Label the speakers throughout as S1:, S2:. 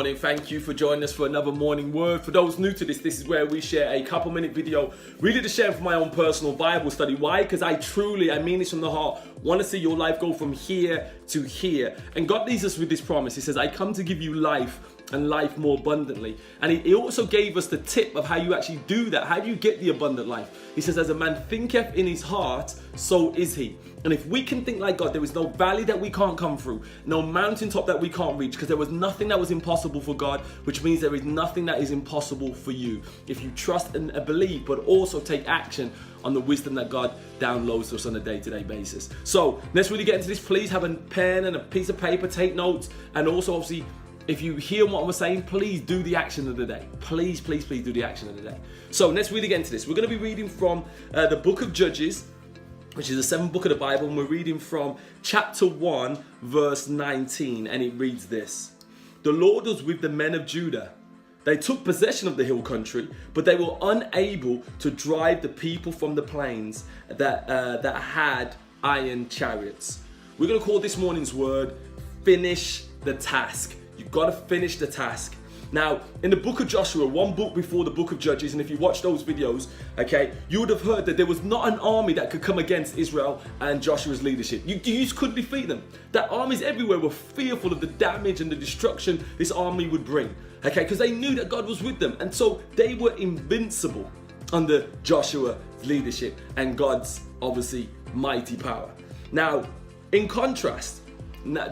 S1: morning. Thank you for joining us for another morning word. For those new to this is where we share a couple minute video, really to share for my own personal Bible study. Why? Because I mean this from the heart, want to see your life go from here to here. And God leaves us with this promise. He says, I come to give you life and life more abundantly. And he also gave us the tip of how you actually do that. How do you get the abundant life? He says, as a man thinketh in his heart, so is he. And if we can think like God, there is no valley that we can't come through, no mountaintop that we can't reach, because there was nothing that was impossible for God, which means there is nothing that is impossible for you. If you trust and believe, but also take action on the wisdom that God downloads to us on a day-to-day basis. So let's really get into this. Please have a pen and a piece of paper, take notes, and also obviously, if you hear what I'm saying, please do the action of the day. Please do the action of the day. So let's really get into this. We're going to be reading from the book of Judges, which is the 7th book of the Bible, and we're reading from chapter 1, verse 19, and it reads this. The Lord was with the men of Judah. They took possession of the hill country, but they were unable to drive the people from the plains that had iron chariots. We're going to call this morning's word, finish the task. You've got to finish the task. Now, in the book of Joshua, one book before the book of Judges, and if you watch those videos, okay, you would have heard that there was not an army that could come against Israel and Joshua's leadership. You just couldn't defeat them. That armies everywhere were fearful of the damage and the destruction this army would bring, okay, because they knew that God was with them. And so they were invincible under Joshua's leadership and God's, obviously, mighty power. Now, in contrast,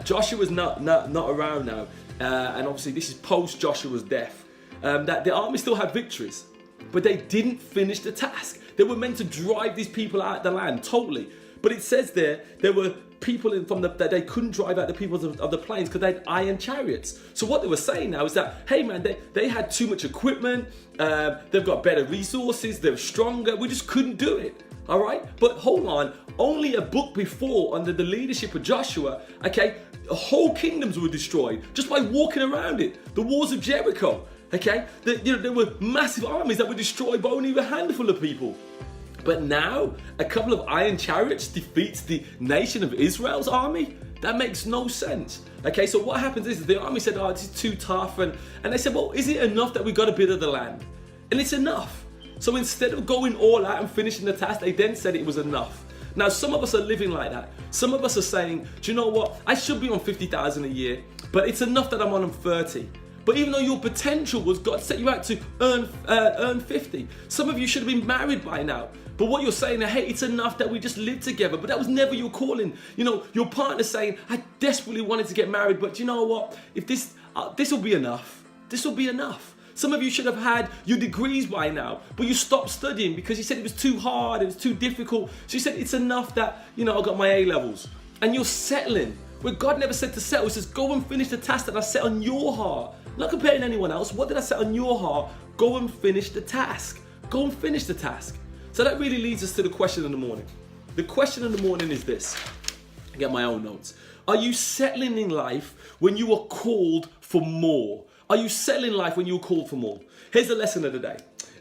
S1: Joshua's not around now. And obviously this is post Joshua's death, that the army still had victories, but they didn't finish the task. They were meant to drive these people out of the land totally, but it says there were people that they couldn't drive out the people of the plains because they had iron chariots. So what they were saying now is that, hey man, they had too much equipment, they've got better resources, they're stronger, we just couldn't do it. All right, but hold on, only a book before, under the leadership of Joshua, okay, whole kingdoms were destroyed just by walking around it. The walls of Jericho, okay, there were massive armies that were destroyed by only a handful of people. But now, a couple of iron chariots defeats the nation of Israel's army? That makes no sense. Okay, so what happens is the army said, oh, this is too tough. And they said, well, is it enough that we got a bit of the land? And it's enough. So instead of going all out and finishing the task, they then said it was enough. Now, some of us are living like that. Some of us are saying, do you know what? I should be on 50,000 a year, but it's enough that I'm on 30. But even though your potential was God set you out to earn 50. Some of you should have been married by now. But what you're saying, hey, it's enough that we just live together. But that was never your calling. You know, your partner's saying, I desperately wanted to get married, but you know what? If this will be enough. This will be enough. Some of you should have had your degrees by now, but you stopped studying because you said it was too hard, it was too difficult. So you said it's enough that, you know, I got my A levels. And you're settling. Where God never said to settle, He says, go and finish the task that I set on your heart. Not comparing anyone else. What did I set on your heart? Go and finish the task. Go and finish the task. So that really leads us to the question in the morning. The question in the morning is this. I get my own notes. Are you settling in life when you are called for more? Are you settling life when you're called for more? Here's the lesson of the day.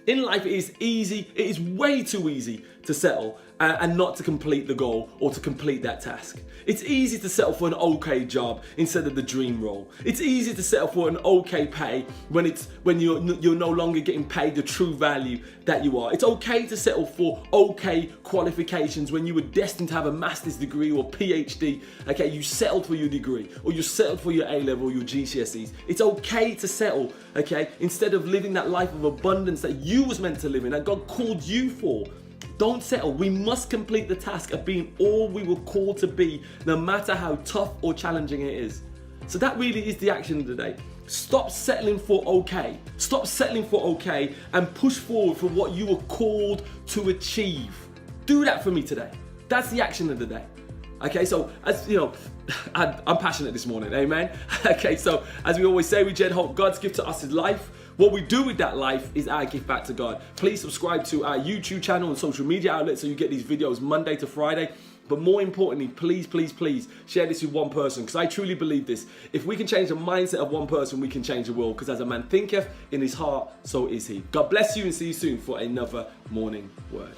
S1: In life, it is easy, it is way too easy to settle and not to complete the goal or to complete that task. It's easy to settle for an okay job instead of the dream role. It's easy to settle for an okay pay when you're no longer getting paid the true value that you are. It's okay to settle for okay qualifications when you were destined to have a master's degree or PhD. Okay, you settled for your degree, or you settled for your A level or your GCSEs. It's okay to settle, okay, instead of living that life of abundance that you was meant to live in, that God called you for. Don't settle. We must complete the task of being all we were called to be, no matter how tough or challenging it is. So that really is the action of the day. Stop settling for okay. Stop settling for okay and push forward for what you were called to achieve. Do that for me today. That's the action of the day. Okay, so as you know, I'm passionate this morning, amen? Okay, so as we always say, we Jed hope God's gift to us is life. What we do with that life is our gift back to God. Please subscribe to our YouTube channel and social media outlets so you get these videos Monday to Friday. But more importantly, please share this with one person, because I truly believe this. If we can change the mindset of one person, we can change the world, because as a man thinketh in his heart, so is he. God bless you and see you soon for another morning word.